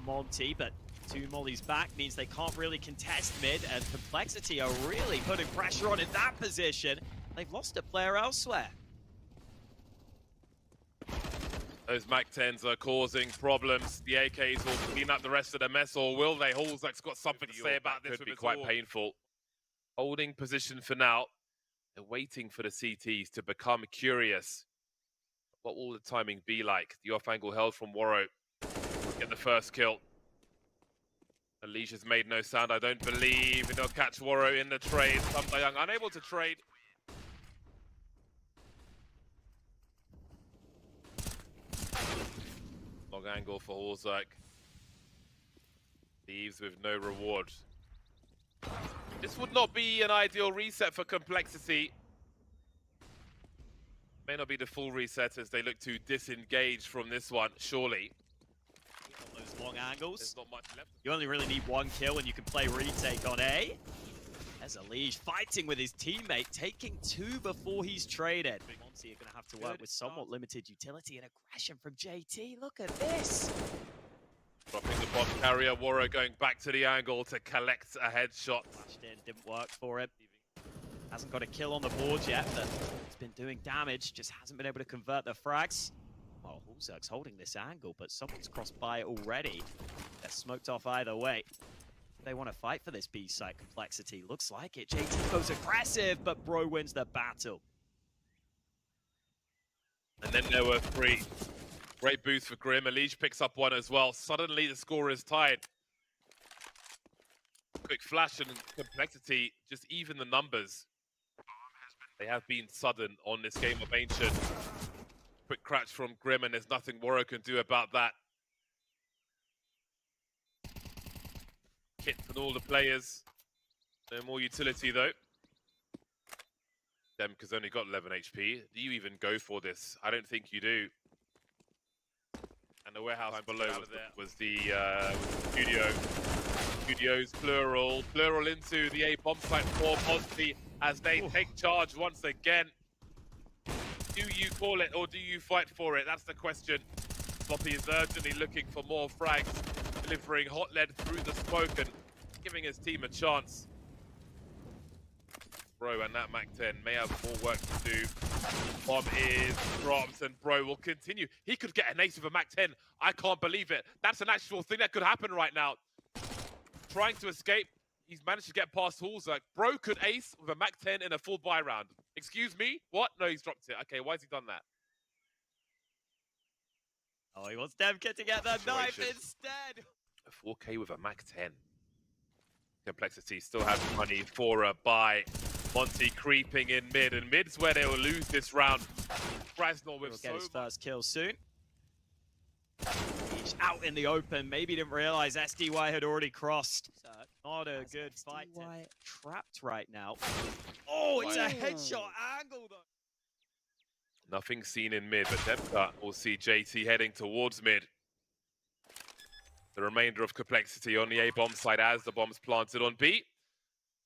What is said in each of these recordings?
for Monte, but two mollies back means they can't really contest mid, and Complexity are really putting pressure on in that position. They've lost a player elsewhere. Those MAC-10s are causing problems. The AKs will clean up the rest of the mess, or will they? Halzak's got something to say about this. Could be quite painful. Holding position for now. They're waiting for the CTs to become curious. What will the timing be like? The off-angle held from Waro. Get the first kill. Alicia's made no sound, I don't believe. They'll catch Waro in the trade. Young unable to trade. Long angle for Halzak. Leaves with no reward. This would not be an ideal reset for Complexity. May not be the full reset as they look to disengage from this one, surely. Those long angles. There's not much left. You only really need one kill and you can play retake on A. There's Alicia fighting with his teammate, taking two before he's traded. Monte are going to have to work with somewhat limited utility and aggression from JT. Look at this. Dropping the bomb carrier, Waro going back to the angle to collect a headshot. Flashed in, didn't work for him. Hasn't got a kill on the board yet, but he's been doing damage, just hasn't been able to convert the frags. Well, Halzak's holding this angle, but someone's crossed by it already. They're smoked off either way. They want to fight for this B site. Complexity looks like it. JT goes aggressive, but Bro wins the battle. And then there were three. Great boost for Grim. Alicia picks up one as well. Suddenly the score is tied. Quick flash and Complexity, just even the numbers. They have been sudden on this game of Ancient. Quick crash from Grim, and there's nothing Waro can do about that. Kit and all the players. No more utility though. Demka's only got 11 HP. Do you even go for this? I don't think you do. And the warehouse below was the studios plural into the A bomb site for Monte as they take charge once again. Do you call it or do you fight for it? That's the question. Sloppy is urgently looking for more frags, delivering hot lead through the smoke and giving his team a chance. Bro and that MAC-10 may have more work to do. Bomb is dropped and Bro will continue. He could get an ace with a MAC-10. I can't believe it. That's an actual thing that could happen right now. Trying to escape. He's managed to get past Halzak. Bro could ace with a MAC-10 in a full buy round. Excuse me? What? No, he's dropped it. Okay, why has he done that? Oh, he wants Demka to get the knife instead. A 4K with a MAC-10. Complexity still has money for a buy. Monte creeping in mid, and mid's where they will lose this round. Krasnor with get his first kill soon. He's out in the open. Maybe didn't realize SDY had already crossed. Not a good fight. Trapped right now. Oh, it's a headshot angle though. Nothing seen in mid, but Demka will see JT heading towards mid. The remainder of Complexity on the A bomb side as the bomb's planted on B.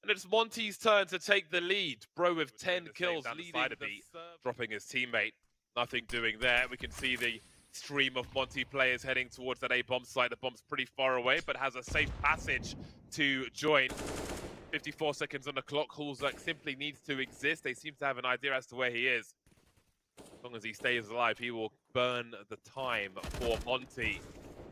And it's Monte's turn to take the lead. Bro with 10 kills leading the B, dropping his teammate. Nothing doing there. We can see the stream of Monte players heading towards that A bomb site. The bomb's pretty far away, but has a safe passage to join. 54 seconds on the clock. Halzak simply needs to exist. They seem to have an idea as to where he is. As long as he stays alive, he will burn the time for Monte.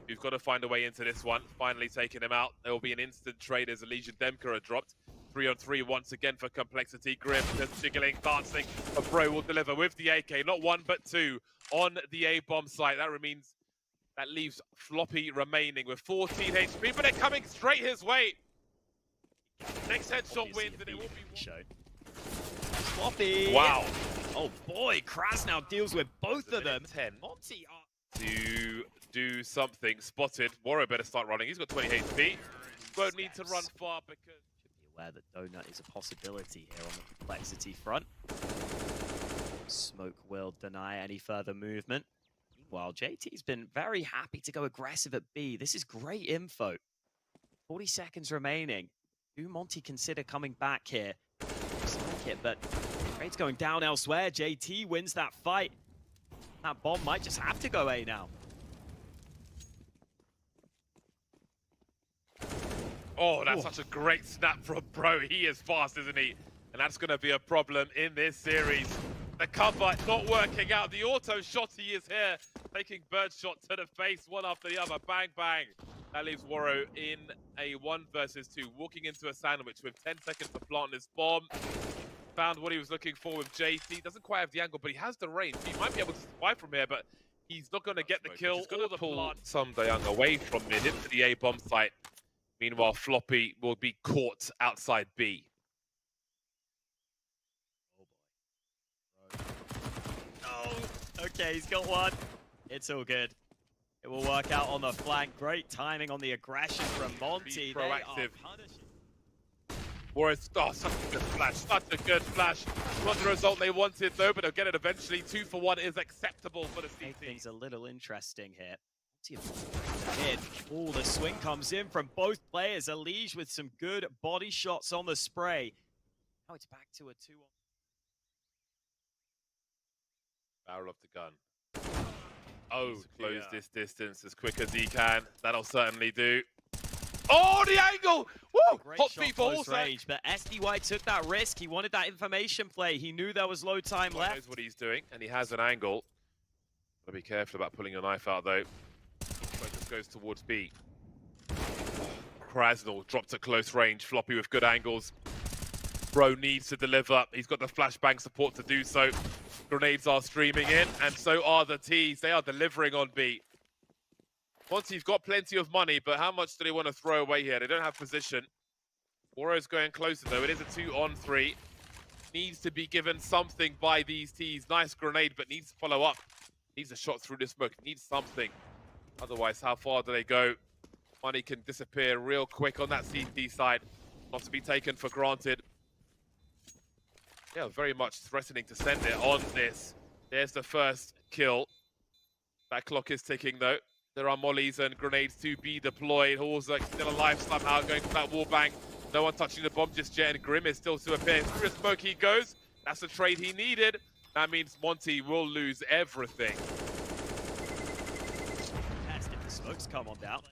You've got to find a way into this one. Finally taking him out. There will be an instant trade as Alicia Demka are dropped. 3-on-3 once again for Complexity. Grim just jiggling, dancing. But Bro will deliver with the AK. Not one, but two on the A-bomb site. That leaves Floppy remaining with 14 HP, but they're coming straight his way. Next headshot wins, and it will be shown. Floppy. Wow. Oh boy, Kraz now deals with both of them. 10. Monte To do something. Spotted. Waro better start running. He's got 20 HP. Won't need to run far because... aware that Donut is a possibility here on the Complexity front. Smoke will deny any further movement. Meanwhile, JT's been very happy to go aggressive at B. This is great info. 40 seconds remaining. Do Monte consider coming back here? Looks like it, but trade's going down elsewhere. JT wins that fight. That bomb might just have to go A now. Oh, that's such a great snap from Bro. He is fast, isn't he? And that's going to be a problem in this series. The cover not working out. The auto shot he is here, taking bird shot to the face, one after the other. Bang, bang. That leaves Waro in a 1 versus 2, walking into a sandwich with 10 seconds to plant this bomb. Found what he was looking for with JT. Doesn't quite have the angle, but he has the range. He might be able to survive from here, but he's not going to get the kill. He's going to pull some Young away from mid into the A bomb site. Meanwhile, Floppy will be caught outside B. Oh, okay, he's got one. It's all good. It will work out on the flank. Great timing on the aggression from Monte. Be proactive. They Such a good flash, such a good flash. Not the result they wanted though, but they'll get it eventually. 2 for 1 is acceptable for the make CT. things a little interesting here. Hit. Oh, the swing comes in from both players. Elige with some good body shots on the spray. Now it's back to a 2-on. Barrel of the gun. Oh, close this distance as quick as he can. That'll certainly do. Oh, the angle! Woo! Great Hot shot feet close for range, but SDY took that risk. He wanted that information play. He knew there was low time left. He knows what he's doing, and he has an angle. Gotta be careful about pulling your knife out, though. Focus goes towards B. Krasnal dropped at close range. Floppy with good angles. Bro needs to deliver. He's got the flashbang support to do so. Grenades are streaming in, and so are the T's. They are delivering on B. Monte's got plenty of money, but how much do they want to throw away here? They don't have position. Woro's going closer, though. It is a 2-on-3. Needs to be given something by these T's. Nice grenade, but needs to follow up. Needs a shot through the smoke. Needs something. Otherwise, how far do they go? Money can disappear real quick on that CT side. Not to be taken for granted. Yeah, very much threatening to send it on this. There's the first kill. That clock is ticking, though. There are mollies and grenades to be deployed. Horzak still alive somehow, going for that wallbang. No one touching the bomb just yet, and Grim is still to appear. Through the smoke he goes. That's the trade he needed. That means Monte will lose everything. Test if the smokes come on down.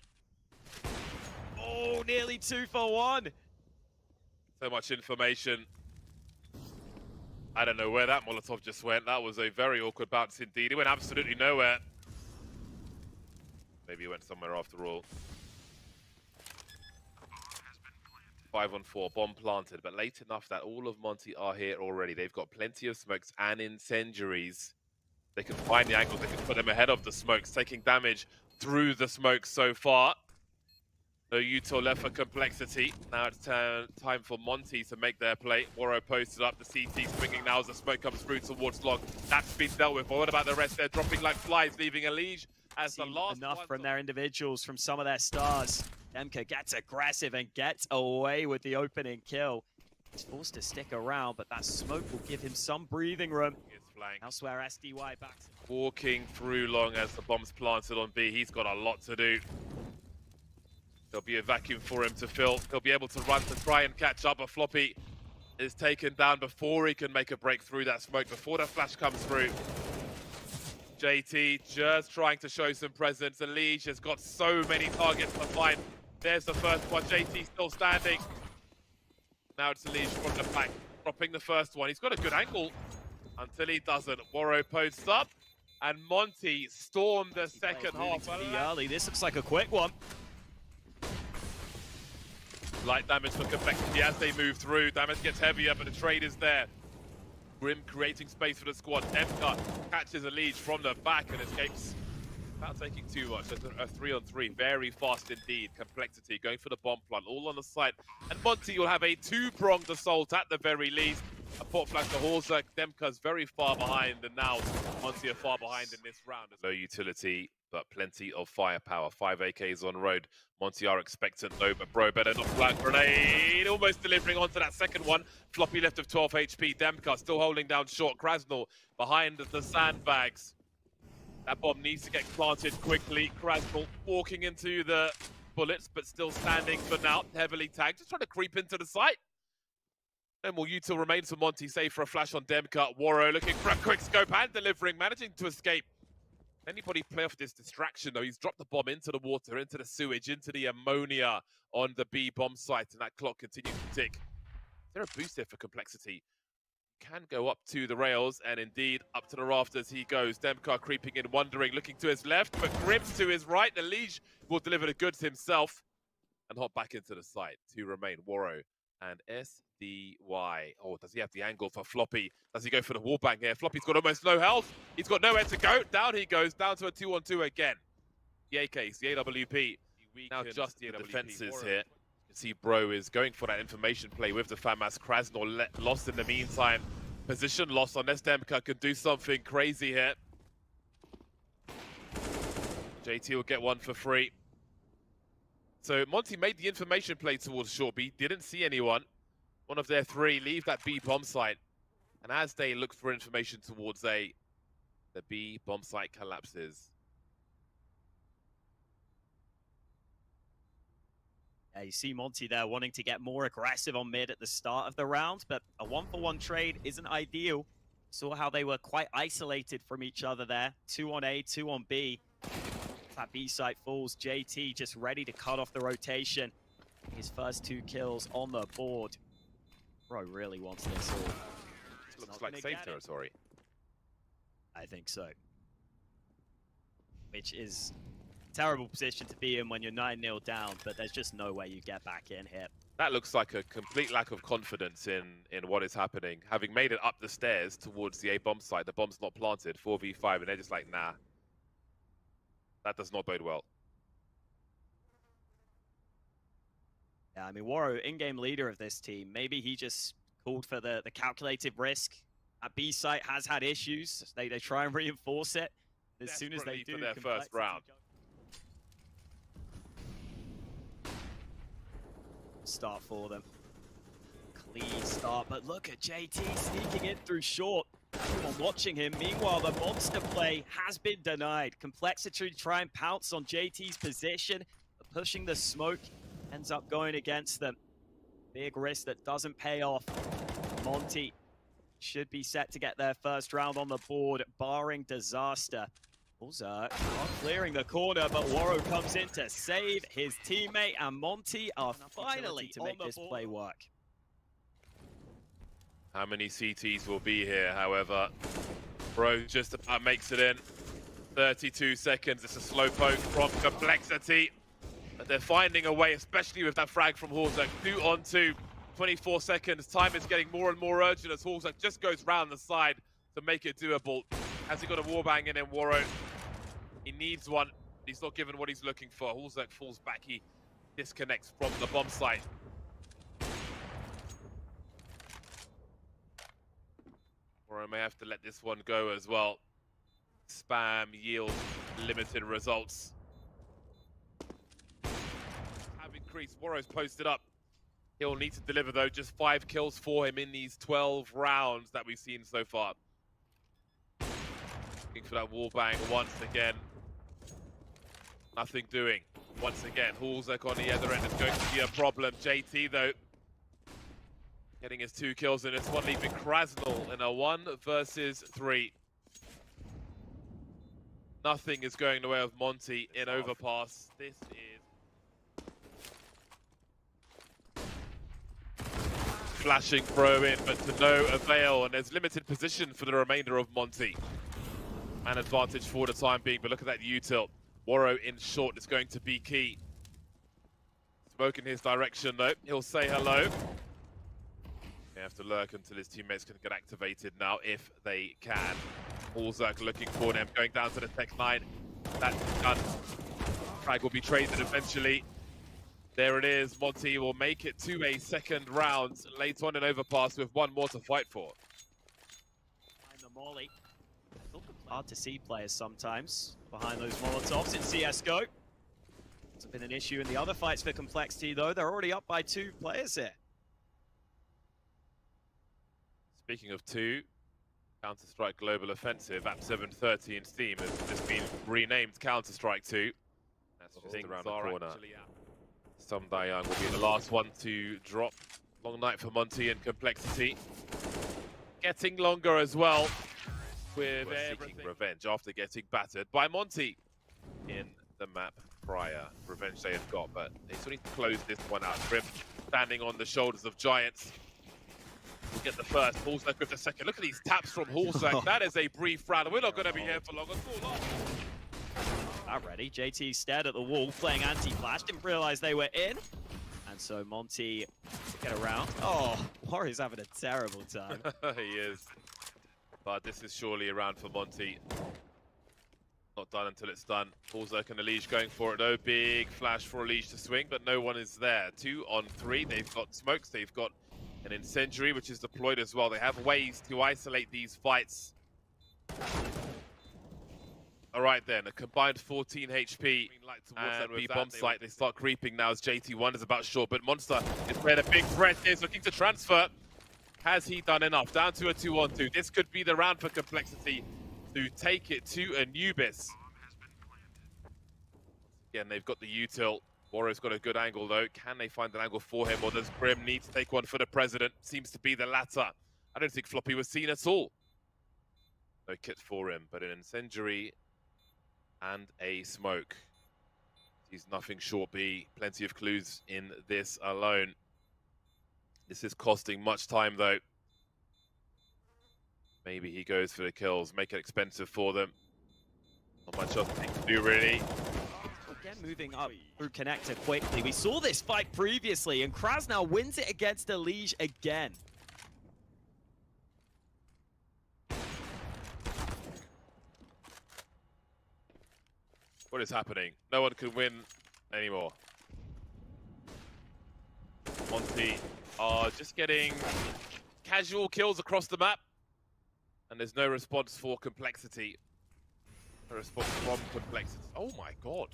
Oh, nearly 2 for 1. So much information. I don't know where that Molotov just went. That was a very awkward bounce indeed. It went absolutely nowhere. Maybe he went somewhere after all. 5-on-4, bomb planted, but late enough that all of Monte are here already. They've got plenty of smokes and incendiaries. They can find the angles, they can put them ahead of the smokes, taking damage through the smoke so far. No Util left for complexity. Now it's time for Monte to make their play. Woro posted up, the CT swinging now as the smoke comes through towards Log. That's been dealt with, but what about the rest? They're dropping like flies, leaving Elige as the last enough one. from their individuals, from some of their stars. Demka gets aggressive and gets away with the opening kill. He's forced to stick around, but that smoke will give him some breathing room. Elsewhere, SDY backs him. Walking through Long as the bomb's planted on B. He's got a lot to do. There'll be a vacuum for him to fill. He'll be able to run to try and catch up, but Floppy is taken down before he can make a break through that smoke, before the flash comes through. JT just trying to show some presence. Elige has got so many targets to find. There's the first one. JT still standing. Now it's Elige from the back, dropping the first one. He's got a good angle until he doesn't. Woro posts up, and Monte stormed the second half. Early. This looks like a quick one. Light damage for complexity as they move through. Damage gets heavier, but the trade is there. Grim creating space for the squad. Demka catches Elige from the back and escapes without taking too much. There's a 3-on-3, very fast indeed. Complexity going for the bomb plant, all on the side. And Monte will have a 2-pronged assault at the very least. A port flash to Horzak. Demka's very far behind, and now Monte are far behind in this round. Low utility, but plenty of firepower. 5 AKs on road. Monte are expectant though, but Bro better not flag grenade. Almost delivering onto that second one. Floppy left of 12 HP. Demka still holding down short. Krasnal behind the sandbags. That bomb needs to get planted quickly. Krasnal walking into the bullets, but still standing for now. Heavily tagged, just trying to creep into the site. No more util remains for Monte, save for a flash on Demka. Woro looking for a quick scope and delivering, managing to escape. Anybody play off this distraction, though? He's dropped the bomb into the water, into the sewage, into the ammonia on the B bomb site, and that clock continues to tick. Is there a boost here for Complexity? Can go up to the rails, and indeed, up to the rafters he goes. Demkar creeping in, wondering, looking to his left, but Grims to his right. The Liege will deliver the goods himself and hop back into the site. Two remain, Waro and SDY. Oh, does he have the angle for Floppy? Does he go for the wallbang here? Floppy's got almost no health. He's got nowhere to go. Down he goes, down to a 2-on-2 again. The AKs, the AWP. Now just the defenses here. You can see Bro is going for that information play with the FAMAS. Krasnor lost in the meantime. Position loss unless Demka can do something crazy here. JT will get one for free. So Monte made the information play towards short B, didn't see anyone. One of their three leave that B bomb site. And as they look for information towards A, the B bomb site collapses. Yeah, you see Monte there wanting to get more aggressive on mid at the start of the round, but a 1-for-1 trade isn't ideal. Saw how they were quite isolated from each other there. 2 on A, 2 on B. That B site falls. JT just ready to cut off the rotation. His first 2 kills on the board. Bro really wants this all. Looks like safe territory. I think so. Which is a terrible position to be in when you're 9-0 down, but there's just no way you get back in here. That looks like a complete lack of confidence in what is happening. Having made it up the stairs towards the A bomb site, the bomb's not planted, 4v5, and they're just like, nah. That does not bode well. Yeah, I mean, Waro, in-game leader of this team, maybe he just called for the calculated risk. At B site has had issues. They try and reinforce it. As soon as they do, for their first round. Start for them. Clean start, but look at JT sneaking in through short. Everyone watching him. Meanwhile, the monster play has been denied. Complexity try and pounce on JT's position, but pushing the smoke ends up going against them. Big risk that doesn't pay off. Monte should be set to get their first round on the board, barring disaster. Ulzerk not clearing the corner, but Waro comes in to save his teammate, and Monte are finally to make this play work. How many CTs will be here, however? Bro just about makes it in. 32 seconds, it's a slow poke from Complexity. But they're finding a way, especially with that frag from Hulzak. 2-on-2, 24 seconds. Time is getting more and more urgent as Hulzak just goes round the side to make it doable. Has he got a warbang in him, Waro? He needs one. He's not given what he's looking for. Hulzak falls back, he disconnects from the bomb site. Or I may have to let this one go as well. Spam yields limited results. Have increased. Waro's posted up. He'll need to deliver though. Just 5 kills for him in these 12 rounds that we've seen so far. Looking for that wallbang once again. Nothing doing. Once again, Hulzak on the other end is going to be a problem. JT though, getting his 2 kills in this one, leaving Krasnor in a 1 versus 3. Nothing is going the way of Monte in overpass. This is flashing throw in, but to no avail, and there's limited position for the remainder of Monte. An advantage for the time being, but look at that U-tilt. Waro in short is going to be key. Smoke in his direction though, he'll say hello. They have to lurk until his teammates can get activated now, if they can. Hulzak looking for them, going down to the tech 9. That's done. Frag will be traded eventually. There it is, Monte will make it to a second round late on in overpass with 1 more to fight for. Behind the molly. Hard to see players sometimes behind those Molotovs in CSGO. It's been an issue in the other fights for Complexity though. They're already up by 2 players here. Speaking of 2, Counter-Strike Global Offensive, app 730 in Steam has just been renamed Counter-Strike 2. That's just around the corner. Some Dayang will be the last one to drop. Long night for Monte and Complexity. Getting longer as well. with seeking revenge after getting battered by Monte in the map prior. Revenge they have got, but they still need to close this one out. Grim standing on the shoulders of giants. We'll get the first. Hulzak with the second. Look at these taps from Hulzak. That is a brief round. We're not going to be here for long at all. Not ready. JT stared at the wall, playing anti-flash. Didn't realize they were in. And so Monte get around. Oh, Warrior's having a terrible time. He is. But this is surely a round for Monte. Not done until it's done. Hulzak and Elige going for it though. Big flash for Elige to swing, but no one is there. 2 on 3. They've got smokes. They've got an incendiary, which is deployed as well. They have ways to isolate these fights. All right then, a combined 14 HP. And B-bomb site, they start creeping now as JT wonders about short, but Monster is where the big threat is, looking to transfer. Has he done enough? Down to a 2-on-2. This could be the round for Complexity to take it to Anubis. Again, they've got the util. Warrior's got a good angle though. Can they find an angle for him, or does Grim need to take one for the president? Seems to be the latter. I don't think Floppy was seen at all. No kit for him, but an incendiary and a smoke. He's nothing short B. Plenty of clues in this alone. This is costing much time though. Maybe he goes for the kills, make it expensive for them. Not much else they can do really. Again, moving up through connector quickly. We saw this fight previously, and Kraz now wins it against Elige again. What is happening? No one can win anymore. Monte are just getting casual kills across the map. And there's no response for Complexity. No response from Complexity. Oh my god.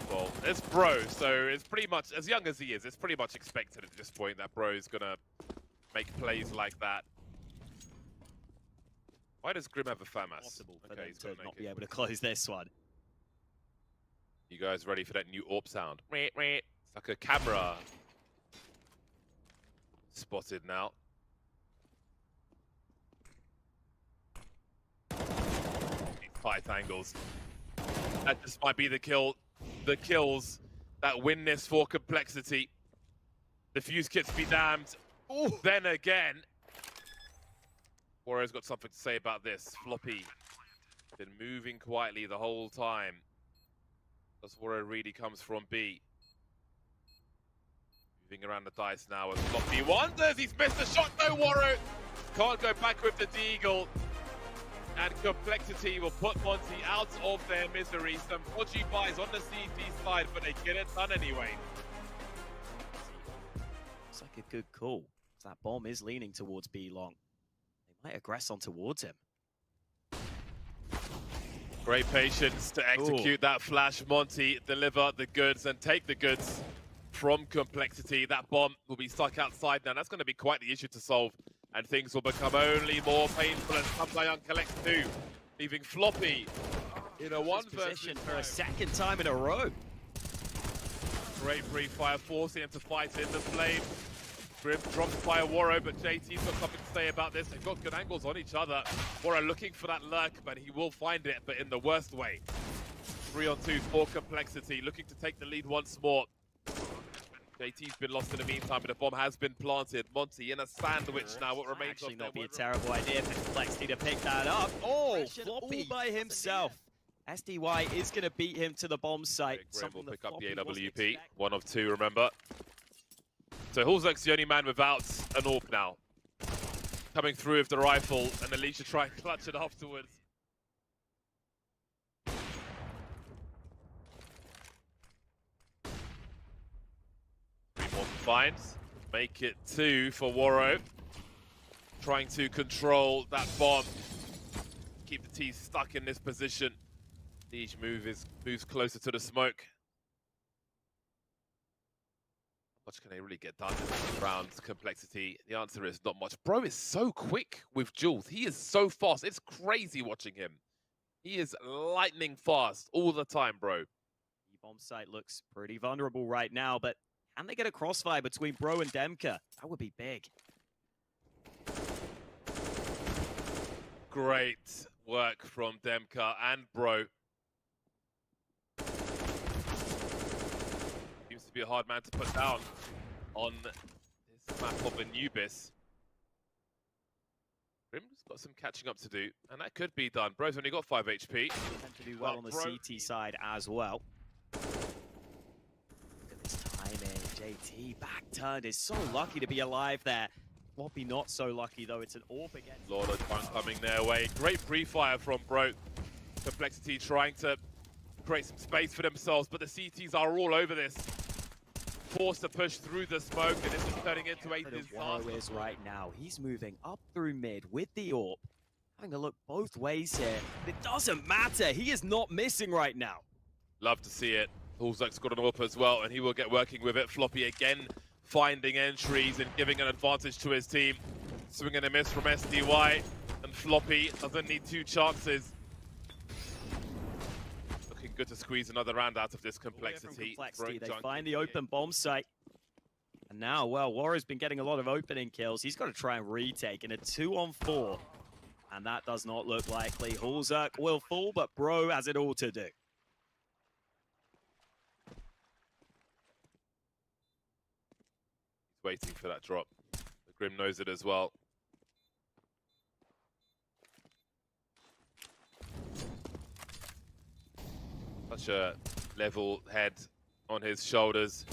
Well, it's Bro, so it's pretty much, as young as he is, it's pretty much expected at this point that Bro is gonna make plays like that. Why does Grim have a FAMAS? Possible for them to not be able to close this one. You guys ready for that new AWP sound? It's like a camera. Spotted now. Fight angles. That just might be the kills that win this for Complexity. The fuse kits be damned. Ooh. Then again, Warrior's got something to say about this. Floppy been moving quietly the whole time. That's Warrior really comes from B. Moving around the dice now as Floppy wonders. He's missed a shot. No, Warrior can't go back with the Deagle. And Complexity will put Monte out of their misery. Some dodgy buys on the CT side, but they get it done anyway. It's like a good call. That bomb is leaning towards B long. They might aggress on towards him. Great patience to execute that flash. Monte deliver the goods and take the goods from Complexity. That bomb will be stuck outside now. That's going to be quite the issue to solve. And things will become only more painful as Kambayan collects 2, leaving Floppy in a 1 position for a second time in a row. Great free fire, forcing him to fight in the flame. Grim drops by a Warro, but JT's got something to say about this. They've got good angles on each other. Warro looking for that lurk, but he will find it, but in the worst way. 3-on-2 for Complexity, looking to take the lead once more. JT's been lost in the meantime, but the bomb has been planted. Monte in a sandwich now. What remains actually of not be a terrible idea for Complexity to pick that up. Oh, Floppy by himself. SDY is going to beat him to the bomb site. Grim will pick up the AWP. 1 of 2, remember. So Hulzak's the only man without an AWP now. Coming through with the rifle, and Alicia try and clutch it afterwards. Finds, make it 2 for Warro. Trying to control that bomb. Keep the T stuck in this position. Each moves closer to the smoke. How much can they really get done in this round? Complexity, the answer is not much. Bro is so quick with duels. He is so fast. It's crazy watching him. He is lightning fast all the time, bro. The bomb site looks pretty vulnerable right now, but can they get a crossfire between Bro and Demka? That would be big. Great work from Demka and Bro. Seems to be a hard man to put down on this map of Anubis. Grim's got some catching up to do, and that could be done. Bro's only got 5 HP. Tend to do well on the CT side as well. Look at this timing. JT back turned is so lucky to be alive there. Floppy not so lucky though. It's an AWP again. Lot of time coming their way. Great pre-fire from Bro. Complexity trying to create some space for themselves, but the CTs are all over this. Forced to push through the smoke, and this is turning into a disaster. Is right now. He's moving up through mid with the AWP. Having a look both ways here. But it doesn't matter. He is not missing right now. Love to see it. Hulzak's got an AWP as well, and he will get working with it. Floppy again finding entries and giving an advantage to his team. Swing and a miss from SDY, and Floppy doesn't need 2 chances. Looking good to squeeze another round out of this complexity. They find the open bomb site. And now, well, Warrior's been getting a lot of opening kills. He's got to try and retake in a 2-on-4. And that does not look likely. Hulzak will fall, but Bro has it all to do. Waiting for that drop. The Grim knows it as well. Such a level head on his shoulders.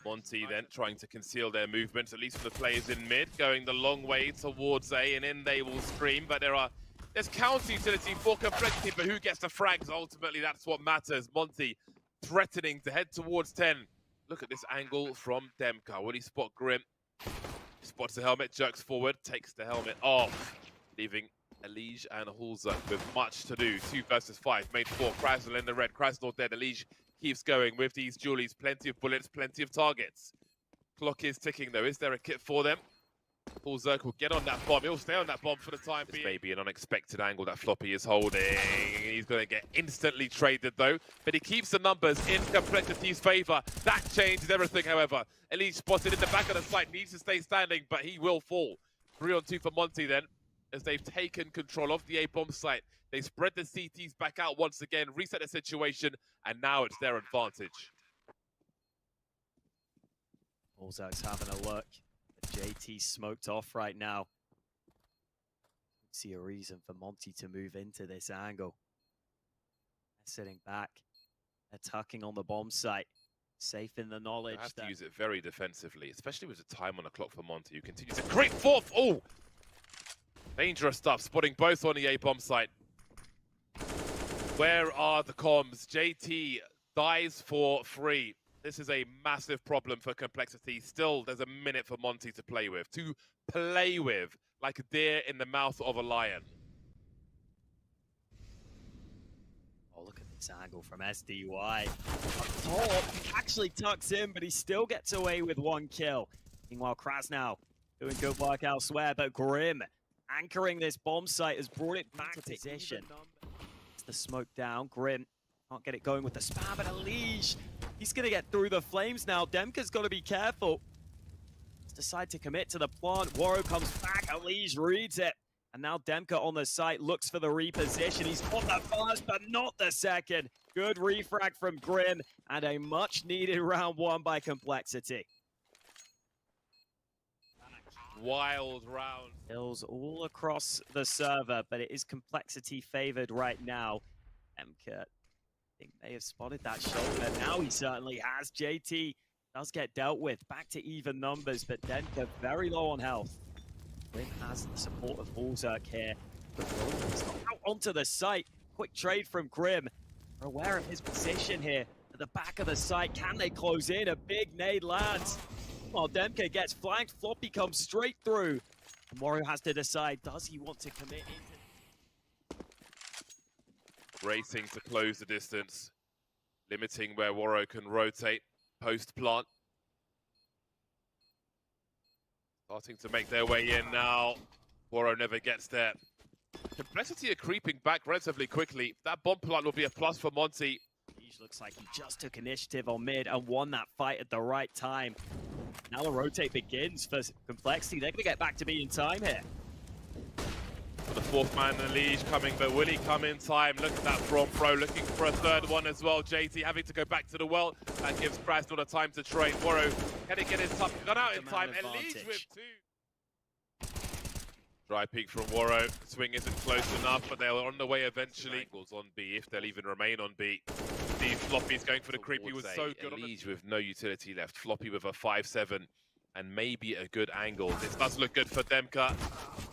Monte then trying to conceal their movements, at least for the players in mid, going the long way towards A, and in they will scream, but there's counter utility for complexity, but who gets the frags? Ultimately, that's what matters. Monte threatening to head towards 10. Look at this angle from Demka. Will he spot Grim? Spots the helmet, jerks forward, takes the helmet off, leaving Elige and Hulzak with much to do. 2 versus 5, made 4. Krasnal in the red, Krasnal dead. Elige keeps going with these dualies. Plenty of bullets, plenty of targets. Clock is ticking though. Is there a kit for them? Hulzak will get on that bomb. He'll stay on that bomb for the time being. This may be an unexpected angle that Floppy is holding. He's going to get instantly traded though. But he keeps the numbers in Complexity's favor. That changes everything, however. Elige spotted in the back of the site. Needs to stay standing, but he will fall. 3-on-2 for Monte then, as they've taken control of the A-bomb site. They spread the CTs back out once again, reset the situation, and now it's their advantage. Hulzak's having a look. JT smoked off right now. See a reason for Monte to move into this angle. They're sitting back. They're tucking on the bomb site. Safe in the knowledge They have that... to use it very defensively, especially with the time on the clock for Monte, who continues to creep forth. Oh! Dangerous stuff, spotting both on the A-bomb site. Where are the comms? JT dies for free. This is a massive problem for Complexity. Still, there's a minute for Monte to play with. Like a deer in the mouth of a lion. Oh, look at this angle from SDY. Up top, actually tucks in, but he still gets away with 1 kill. Meanwhile, Krasnal doing good work elsewhere, but Grim anchoring this bomb site has brought it back to position. It's the smoke down. Grim can't get it going with the spam, but Elige, he's going to get through the flames now. Demka's got to be careful. Let's decide to commit to the plant. Waro comes back. Elige reads it. And now Demka on the site looks for the reposition. He's on the first, but not the second. Good refrag from Grim, and a much-needed round 1 by Complexity. Wild round. Kills all across the server, but it is Complexity favored right now. Demka, I think, may have spotted that shoulder. Now he certainly has. JT does get dealt with. Back to even numbers, but Demka very low on health. Grim has the support of Hulzak here. But he's not out onto the site. Quick trade from Grim. We're aware of his position here at the back of the site. Can they close in? A big nade lands. While Demka gets flanked, Floppy comes straight through. And Wario has to decide, does he want to commit into... Racing to close the distance. Limiting where Waro can rotate post-plant. Starting to make their way in now. Waro never gets there. Complexity are creeping back relatively quickly. That bomb plant will be a plus for Monte. Looks like he just took initiative on mid and won that fight at the right time. Now the rotate begins for Complexity. They're going to get back to being time here. For the fourth man in the leash coming, but will he come in time? Look at that from Pro, looking for a third one as well. JT having to go back to the well. That gives Kras not a time to train. Woro, can he get his top gun out in time? Elige with 2. Dry peek from Woro. Swing isn't close enough, but they're on the way eventually. Goals on B, if they'll even remain on B. Steve Floppy's going for the creep. He was so good. Elige with no utility left. Floppy with a 5-7 and maybe a good angle. This does look good for Demka.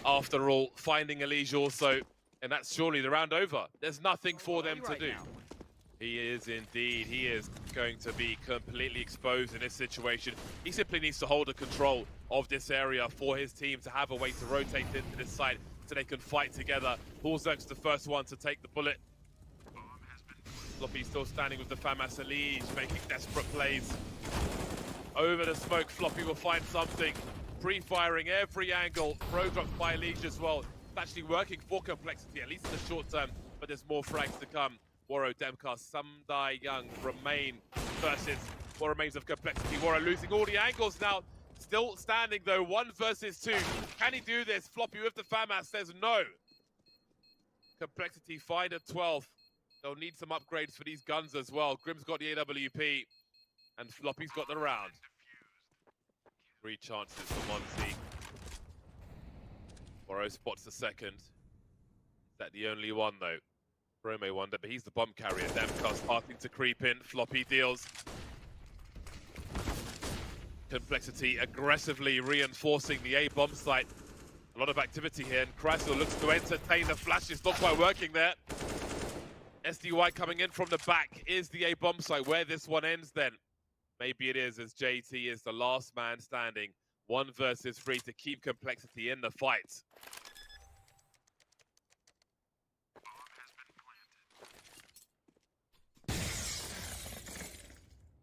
After all, finding Elige also, and that's surely the round over. There's nothing for them to do. He is indeed. He is going to be completely exposed in this situation. He simply needs to hold the control of this area for his team to have a way to rotate into this side so they can fight together. Hulzerk's the first one to take the bullet. Floppy still standing with the FAMAS. Elige making desperate plays. Over the smoke, Floppy will find something. Pre-firing every angle. Pro dropped by Elige as well. It's actually working for Complexity, at least in the short term, but there's more frags to come. Woro, Demka, Samdai Young remain versus what remains of Complexity. Woro losing all the angles now. Still standing though, 1 versus 2. Can he do this? Floppy with the FAMAS says no. Complexity find a 12th. They'll need some upgrades for these guns as well. Grim's got the AWP, and Floppy's got the round. 3 chances for Monte. Woro spots the second. Is that the only one though? Pro may wonder, but he's the bomb carrier. Demka starting to creep in. Floppy deals. Complexity aggressively reinforcing the A bomb site. A lot of activity here, and Krasl looks to entertain the flash. It's not quite working there. SDY coming in from the back. Is the A bomb site where this one ends then? Maybe it is, as JT is the last man standing. 1 versus 3 to keep Complexity in the fight.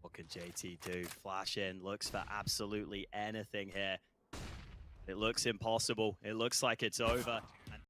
What can JT do? Flash in, looks for absolutely anything here. It looks impossible. It looks like it's over.